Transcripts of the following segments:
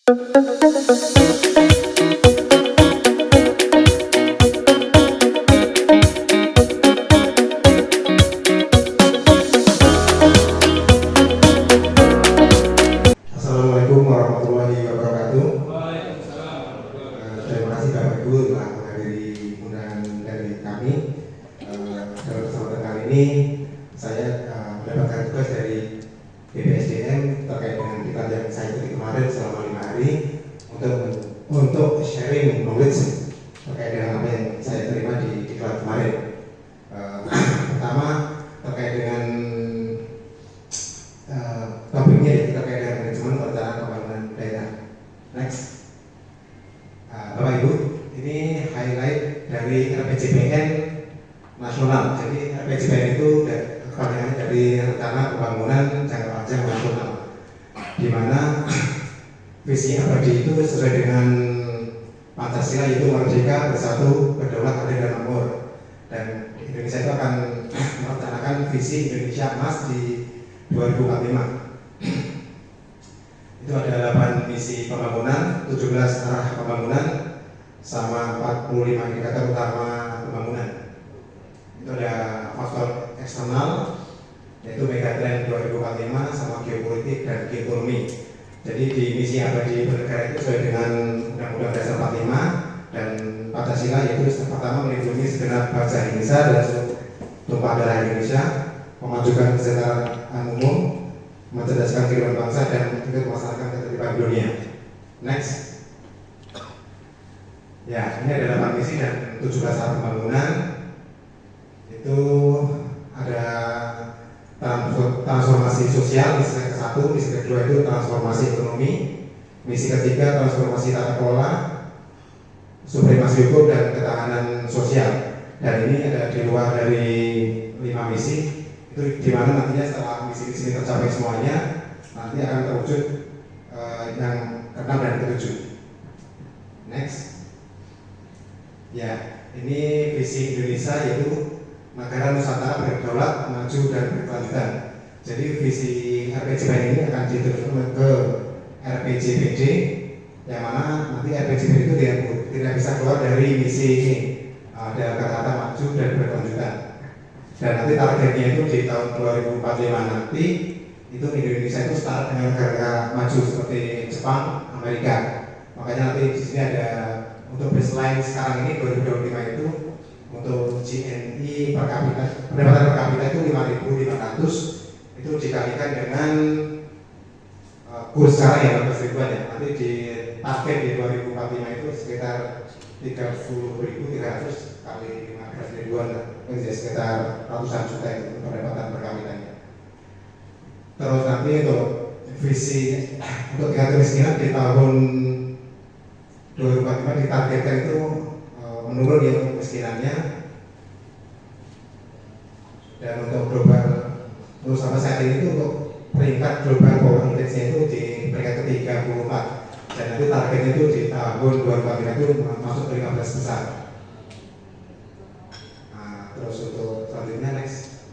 Assalamualaikum warahmatullahi wabarakatuh. Terima kasih Bapak Ibu telah menghadiri undangan dari kami. Dalam kesempatan kali ini saya mendapatkan tugas dari BPSDM terkait dengan diklat yang saya ikuti kemarin selama 5 hari untuk sharing knowledge terkait dengan apa yang saya terima di diklat kemarin. Pertama terkait dengan topiknya yaitu terkait dengan manajemen perencanaan pembangunan daerah. Next, Bapak Ibu, ini highlight dari RPJPN nasional. Jadi RPJPN itu kepanjangan dari Rencana Pembangunan Jangka Panjang Nasional, di mana visi abadi itu sesuai dengan Pancasila, yaitu merdeka, bersatu, berdaulat, adil dan makmur. Dan Indonesia itu akan merencanakan visi Indonesia Emas di 2045. Itu ada 8 misi pembangunan, 17 arah pembangunan, sama 45 indikator utama pembangunan. Itu ada faktor eksternal, yaitu megatrend 2045 sama geopolitik dan geoekonomi. Jadi di misi abadi bernegara itu sesuai dengan Undang-Undang Dasar 45 dan Pancasila, yaitu pertama melindungi segenap bangsa Indonesia dan tumpah darah Indonesia, memajukan kesejahteraan umum, mencerdaskan kehidupan bangsa, dan juga melaksanakan ketertiban dunia. Next. Ya, ini ada 8 misi dan 17 arah pembangunan. Itu ada transformasi sosial, misi ke-1, misi kedua itu transformasi ekonomi, misi ketiga transformasi tata kelola, supremasi hukum dan ketahanan sosial. Dan ini ada di luar dari 5 misi, itu di mana nantinya setelah misi-misi ini tercapai semuanya, nanti akan terwujud yang ke-6 dan ke-7. Next. Ya, ini visi Indonesia yaitu negara Nusantara berdaulat, maju dan berkelanjutan. Jadi visi RPJPN ini akan diteruskan ke RPJPD, yang mana nanti RPJPD itu tidak bisa keluar dari misi ini. Ada kata-kata maju dan berkelanjutan. Dan nanti targetnya itu di tahun 2045 nanti itu Indonesia itu setara dengan negara maju seperti Jepang, Amerika. Makanya nanti di sini ada untuk baseline sekarang ini 2025 itu untuk GNI per kapita, pendapatan per kapita itu 5.500, itu dikalikan dengan kurs sekarang ya 12 ribuan ya. Nanti di target di 2045 itu sekitar 30.300 kali 15 ribuan, jadi sekitar ratusan juta itu pendapatan per kapitanya. Terus nanti untuk visi untuk tingkat kemiskinan di tahun 2045 ditargetkan itu menurun ya kemiskinannya. Dan untuk global, terus sampai saat ini itu untuk peringkat global power index-nya itu di peringkat ke-34. Dan nanti targetnya itu di tahun 2045 itu masuk ke 15 besar. Nah, terus untuk selanjutnya next.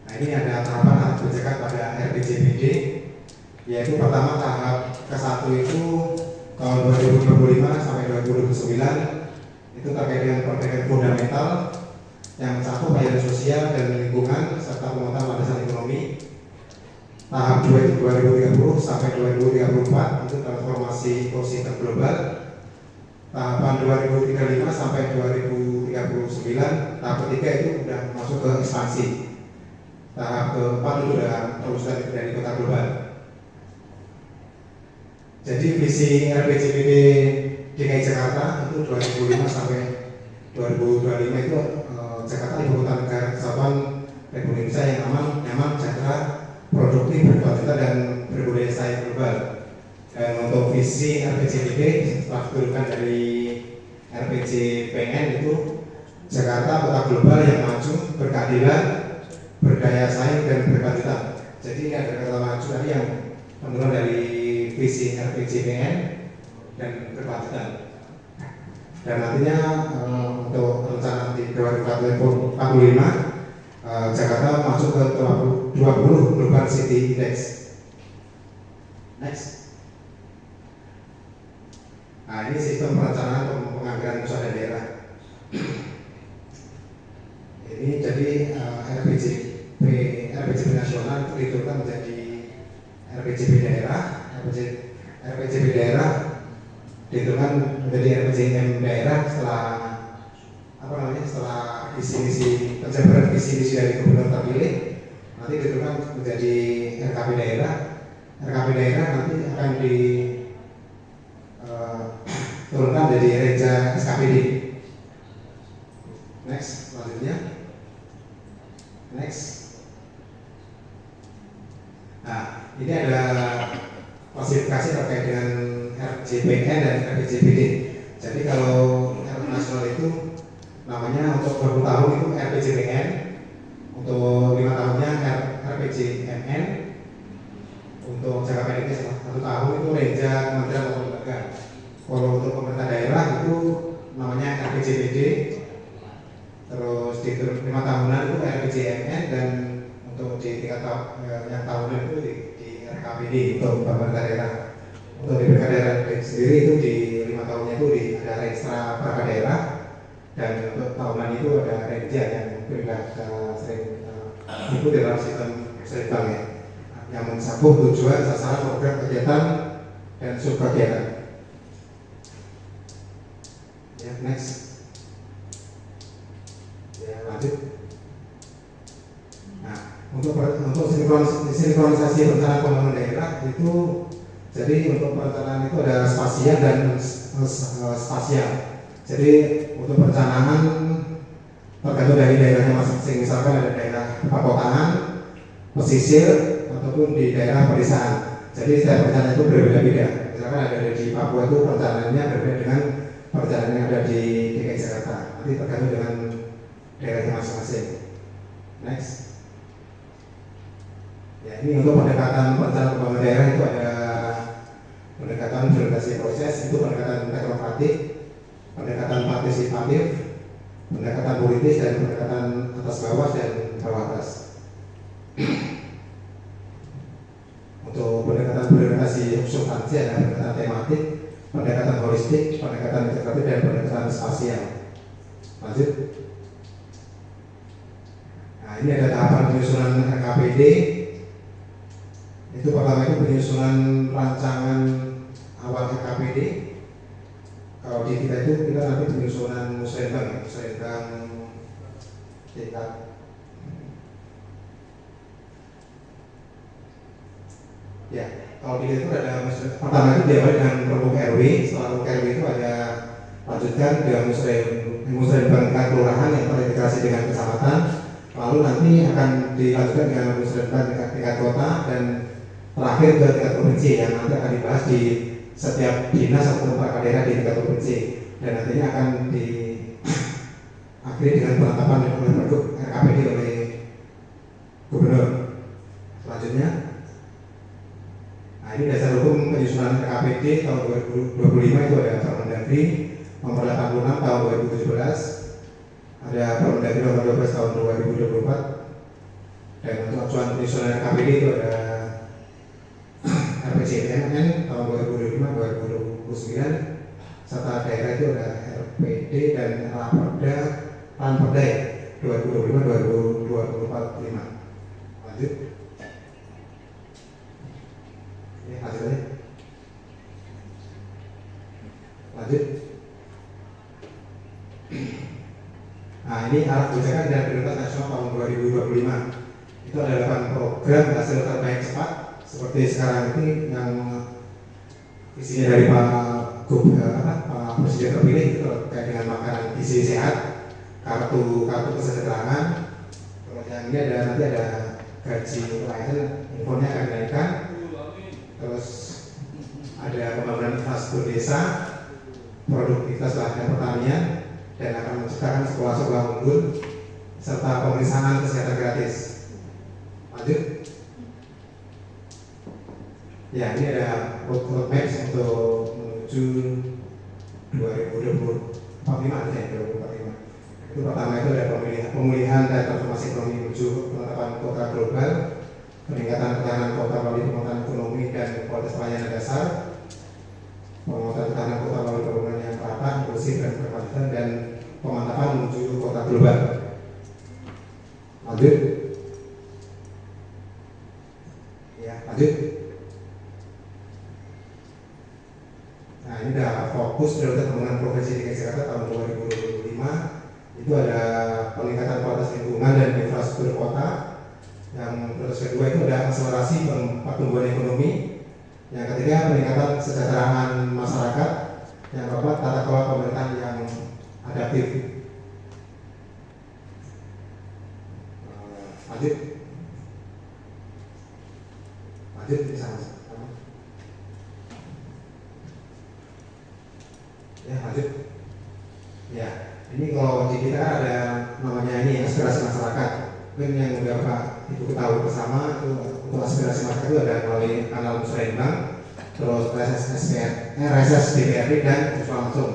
Nah, ini ada tahapan kebijakan pada RPJPD, yaitu pertama tahap ke-1 itu tahun 2025 sampai 2029 itu terkait dengan perbaikan fundamental yang mencakup pelayanan sosial dan lingkungan serta pemetaan landasan ekonomi. Tahap 2 itu 2030 sampai 2034 itu transformasi ekosistem global. Tahapan 2035 sampai 2039 tahap ketiga itu sudah masuk ke ekspansi. Tahap keempat itu sudah terwujud dari kota global. Jadi visi RPJPD DKI Jakarta itu 2005 sampai 2025 itu Jakarta ibu kota negara kesatuan Republik Indonesia yang aman, nyaman, sejahtera, produktif, berkelanjutan dan berbudaya sains global. Dan untuk visi RPJPD setelah diturunkan dari RPJPN itu Jakarta kota global yang maju, berkeadilan, berdaya saing dan berkelanjutan. Jadi ini ada kata maju tadi yang menurun dari visi RPJPN dan berkelanjutan. Dan nantinya untuk rencana di 2045 Jakarta masuk ke 20 Global City Index. Next. Nah, ini sistem perencanaan penganggaran pusat dan daerah. Ini jadi RPJP nasional itu diturunkan menjadi RPJP daerah, RPJP daerah diturunkan menjadi RPJM daerah setelah setelah visi penjabaran visi dari gubernur terpilih, nanti diturunkan menjadi RKP daerah. RKP daerah nanti akan diturunkan menjadi Reja SKPD. Next, selanjutnya. Next. Nah, ini ada klasifikasi terkait dengan RJPN dan RPJPD. Jadi kalau RP nasional itu namanya untuk 20 tahun itu RPJPN, untuk 5 tahunnya RPJMN, untuk jangka pendeknya 1 tahun itu Reja Kementerian atau Lembaga. Kalau untuk pemerintah daerah itu namanya RPJPD, terus di 5 tahunan itu RPJMN, dan untuk di 3 tahun yang tahunan itu di RKPD untuk pemerintah daerah. Untuk di perangkat daerah sendiri itu di 5 tahunnya itu ada ekstra perangkat daerah, dan untuk tahunan itu ada Reja yang sering itu dalam sistem seimbang ya, yang mencakup tujuan, sasaran, program, kegiatan, dan subkegiatan. Ya, next. Ya, lanjut. Nah, untuk sinkronisasi perencanaan pembangunan daerah itu, jadi untuk perencanaan itu ada spasial dan spasial. Jadi untuk perencanaan tergantung dari daerahnya masing-masing. Misalkan ada daerah perkotaan, pesisir, ataupun di daerah pedesaan. Jadi setiap perencanaan itu berbeda-beda. Misalkan ada di Papua itu perencanaannya berbeda dengan perencanaan yang ada di DKI Jakarta. Nanti tergantung dengan daerahnya masing-masing. Next. Ya, ini untuk pendekatan perencanaan pembangunan daerah itu ada pendekatan verifikasi proses, itu pendekatan teknokratik, pendekatan partisipatif, pendekatan politis, dan pendekatan atas bawah dan bawah atas. Untuk pendekatan verifikasi substansi ada pendekatan tematik, pendekatan holistik, pendekatan integratif, dan pendekatan spasial. Lanjut. Nah, ini ada tahapan penyusunan RKPD. Itu pertama itu penyusunan rancangan awal RKPD. Kalau di kita itu kita nanti penyusunan musrenbang tingkat. Ya, kalau di kita itu ada pertama itu diawali dengan pergub RW. Setelah pergub RW itu ada lanjutkan dengan musrenbang tingkat kelurahan yang terintegrasi dengan kecamatan. Lalu nanti akan dilanjutkan dengan musrenbang tingkat kota, dan terakhir ke tingkat provinsi yang nanti akan dibahas di setiap dinas atau perangkat daerah di tingkat provinsi, dan nantinya akan diakhiri dengan penetapan bentuk RKPD oleh gubernur. Selanjutnya, nah ini dasar hukum penyusunan RKPD tahun 2025 itu ada Permendagri nomor 86 tahun 2017, ada Permendagri nomor 12 tahun 2024, dan untuk acuan penyusunan RKPD itu ada RPJMN tahun 2025-2029, serta daerah itu ada RPD dan Ranperda 2025-2045. Lanjut. Ini hasilnya. Lanjut. Nah, ini arah kebijakan dan prioritas nasional tahun 2025. Itu ada 8 program hasil terbaik cepat. Seperti sekarang ini yang isinya dari Pak Presiden terpilih itu terkait dengan makanan gizi sehat, kartu kesejahteraan. Kemudian ini nanti ada gaji pelayanan, infonya akan dinaikkan. Terus ada pembangunan infrastruktur desa, produktivitas lahan dan pertanian, dan akan menciptakan sekolah-sekolah unggul serta pemeriksaan kesehatan gratis. Lanjut. Ya, ini ada roadmap untuk menuju 2045 ya, 2045. Itu pertama itu ada pemulihan dan transformasi ekonomi menuju penetapan kota global, peningkatan ketahanan kota melalui pengembangan ekonomi dan kualitas pelayanan bersih dan berkelanjutan dan pemantapan menuju kota global. Lanjut. Ya, lanjut. Nah, ini udah fokus prioritas pembangunan Provinsi DKI Jakarta tahun 2025. Itu ada peningkatan kualitas lingkungan dan infrastruktur kota. Yang terus kedua itu ada akselerasi pertumbuhan ekonomi. Yang ketiga peningkatan kesejahteraan masyarakat. Yang keempat tata kelola pemerintahan yang adaptif. Lanjut. Lanjut bisa mas. Ya lanjut. Ya, ini kalau di kita ada namanya ini aspirasi masyarakat. Mungkin yang udah Pak Ibu ketahui bersama itu untuk aspirasi masyarakat itu ada melalui kanal Musrembang, terus RSS DPRD dan usul langsung.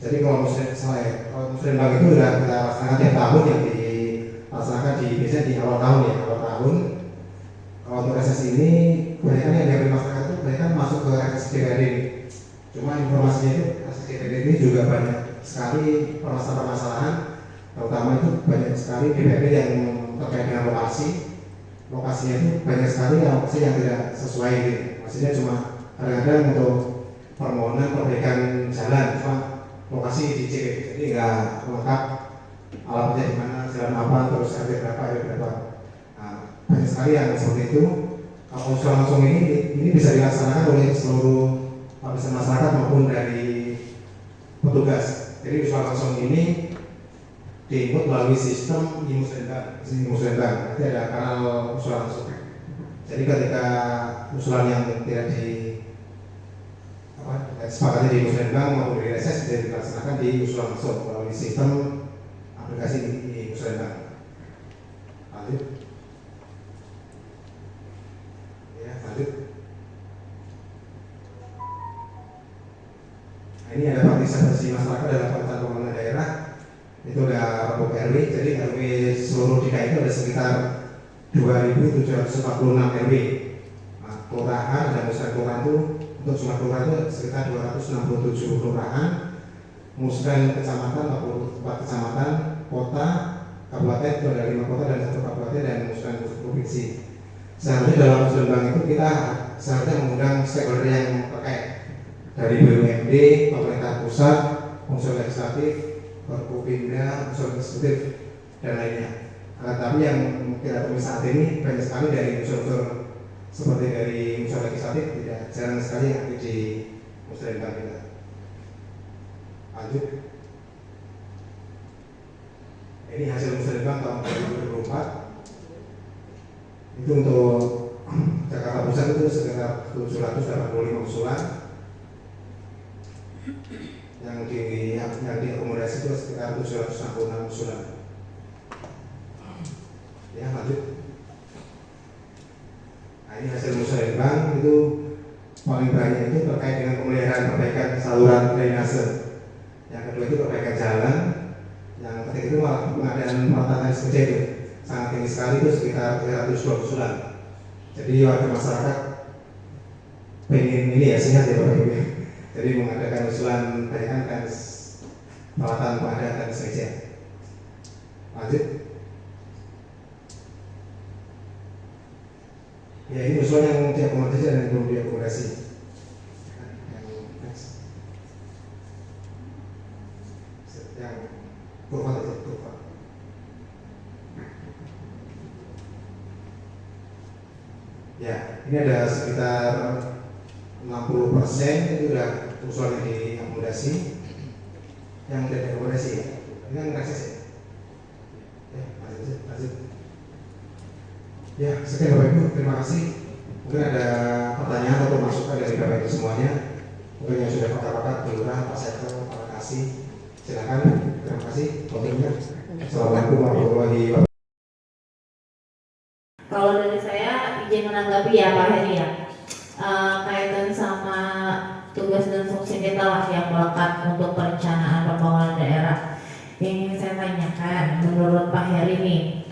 Jadi kalau Musrembang itu udah kita laksanakan tiap tahun yang dilaksanakan biasanya di awal tahun ya, awal tahun. Kalau untuk RSS ini kebanyakan yang dari masyarakat itu kebanyakan masuk ke RSS DPRD. Cuma informasinya itu RSS DPRD ini juga banyak sekali permasalahan-permasalahan, terutama itu banyak sekali DPRD yang terkait dengan lokasinya itu banyak sekali lokasi yang tidak sesuai gitu. Maksudnya cuma kadang-kadang untuk permohonan perbaikan jalan cuma lokasi di C, jadi nggak lengkap alamatnya di mana, jalan apa, terus RT berapa, RW berapa. Nah, banyak sekali yang seperti itu. Kalau usul langsung ini bisa dilaksanakan oleh seluruh lapisan masyarakat maupun dari petugas. Jadi usul langsung ini diinput melalui sistem Musrembang. Nanti ada kanal usul langsung. Jadi ketika usulan yang tidak disepakati di Musrembang maupun di RSS bisa dilaksanakan di usul langsung melalui sistem aplikasi di Musrembang. Lanjut. Ya, lanjut. Nah, ini ada partisipasi masyarakat dalam perencanaan pembangunan daerah. Itu ada rembuk RW, jadi RW seluruh DKI itu ada sekitar 2.746 RW. Nah, kelurahan dan musrembang kelurahan itu untuk jumlah kelurahan itu sekitar 267 kelurahan, musrembang kecamatan 44 kecamatan, kota, kabupaten itu ada 5 kota dan 1 kabupaten dan musrembang provinsi. Seharusnya dalam musrembang itu kita seharusnya mengundang stakeholder yang terkait dari BUMD, pemerintah pusat, unsur legislatif, Forkopimda, unsur eksekutif dan lainnya. Tapi yang kita temui saat ini banyak sekali dari unsur-unsur seperti dari unsur legislatif tidak jarang sekali yang ada di Musrembang kita. Lanjut. Ini hasil Musrembang tahun 2024. Itu untuk Jakarta Pusat itu sekitar 785 usulan. Yang diakomodasi itu sekitar 766 usulan. Ya, lanjut. Nah, ini hasil Musrembang itu paling banyak itu terkait dengan pemeliharaan perbaikan saluran drainase. Yang kedua itu perbaikan jalan. Yang ketiga itu pengadaan peralatan SPJ itu sangat tinggi sekali, itu sekitar 320 usulan. Jadi warga masyarakat pengen ini ya, singkat ya Bapak Ibu. Jadi mengadakan usulan pendidikan dan peralatan pengadaan dan SPJ. Lanjut. Ya, ini usulan yang diakomodasi dan yang belum diakomodasi. Yang next. Yang kurva itu kurva. Ya, ini ada sekitar 60% itu udah usulan yang diakomodasi. Yang tidak diakomodasi ya, ini yang reses ya. Ya, lanjut. Ya, sekian Bapak Ibu, terima kasih. Mungkin ada pertanyaan atau masukan dari Bapak Ibu semuanya. Mungkin yang sudah pakar-pakar, Lurah, Pak Sektor, Pak Kasih. Silakan, terima kasih. Waktunya. Assalamualaikum warahmatullahi wabarakatuh. Kalau dari saya izin menanggapi ya Pak Heri ya, kaitan sama tugas dan fungsi kita lah yang melekat untuk perencanaan pembangunan daerah. Yang ingin saya tanyakan, menurut Pak Heri nih,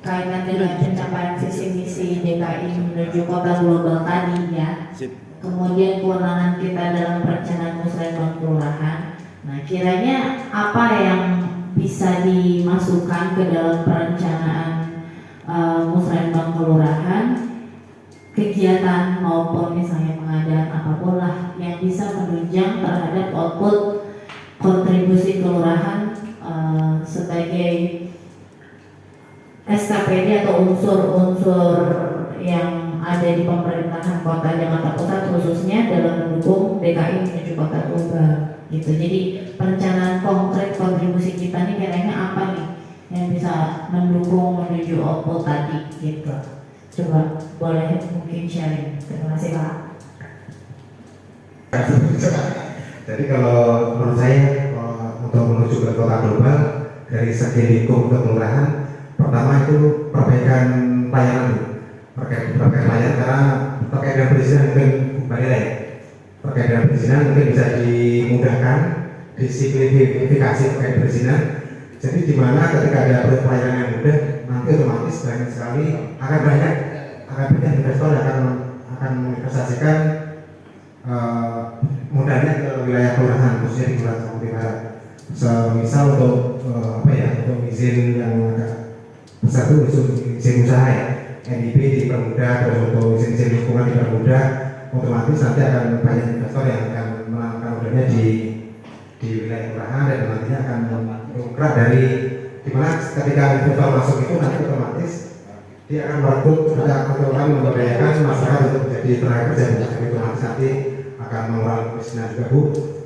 kaitan dengan pencapaian visi misi DKI menuju kota global tadi ya, kemudian kewenangan kita dalam perencanaan musrembang kelurahan, Nah, kiranya apa yang bisa dimasukkan ke dalam perencanaan musrenbang kelurahan, kegiatan maupun misalnya pengadaan apapun lah yang bisa menunjang terhadap output kontribusi kelurahan sebagai SKPD atau unsur-unsur yang ada di pemerintahan Kota Jakarta Pusat khususnya dalam mendukung DKI menuju kota tunggal gitu. Jadi perencanaan konkret kontribusi kita nih kira-kira apa nih yang bisa mendukung menuju output tadi gitu. Coba boleh mungkin sharing. Terima kasih Pak. Jadi kalau menurut saya untuk menuju ke kota global dari segi lingkup untuk kelurahan, pertama itu perbaikan pelayanan, perbaikan pelayanan karena terkait dengan perizinan mungkin kembali lagi terkait dengan perizinan mungkin bisa dimudahkan, disimplifikasi terkait perizinan. Jadi di mana ketika ada pelayanan yang mudah, nanti otomatis banyak sekali akan banyak investor yang akan menginvestasikan modalnya ke wilayah kelurahan, khususnya di Kelurahan Samudra Barat. Misal untuk untuk izin yang agak besar itu izin usaha ya, NIP dipermudah, terus untuk izin lingkungan dipermudah, otomatis nanti akan banyak investor yang akan menanamkan modalnya di wilayah kelurahan dan nantinya akan menggerak dari dimana ketika investor masuk itu nanti otomatis dia akan merekrut atau akan memberdayakan masyarakat untuk menjadi tenaga kerja dan otomatis nanti akan mengurangi kemiskinan juga Bu.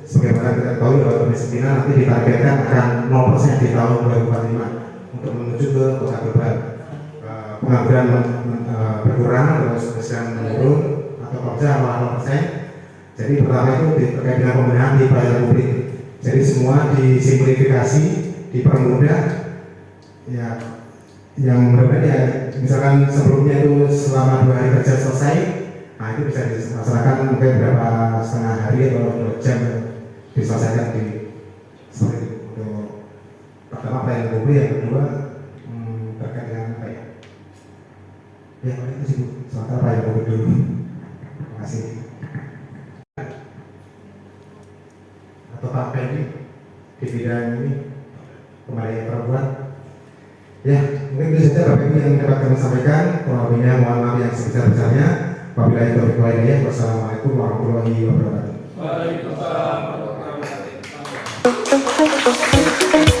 Sebagaimana kita tahu bahwa kemiskinan nanti ditargetkan akan 0% di tahun 2045 untuk menuju ke kota global. Pengangguran berkurang, terus kemiskinan menurun atau kerja malah 0%. Jadi pertama itu terkait dengan pembenahan di pelayanan publik. Jadi semua disimplifikasi, dipermudah, ya yang mudah-mudahan ya misalkan sebelumnya itu selama 2 hari kerja selesai, nah itu bisa dilaksanakan mungkin berapa setengah hari atau 2 jam diselesaikan di seperti itu. Untuk pertama pelayanan publik, yang kedua terkait dengan apa ya? Ya itu sih Bu, sementara pelayanan publik dulu. Terima kasih. Atau Pak Fendi di bidang ini pemberdayaan perempuan. Ya, mungkin itu saja Bapak Ibu yang dapat kami sampaikan. Kurang lebihnya mohon maaf yang sebesar-besarnya. Wabillahi taufiq wal hidayah. Wassalamualaikum warahmatullahi wabarakatuh. Waalaikumsalam warahmatullahi wabarakatuh.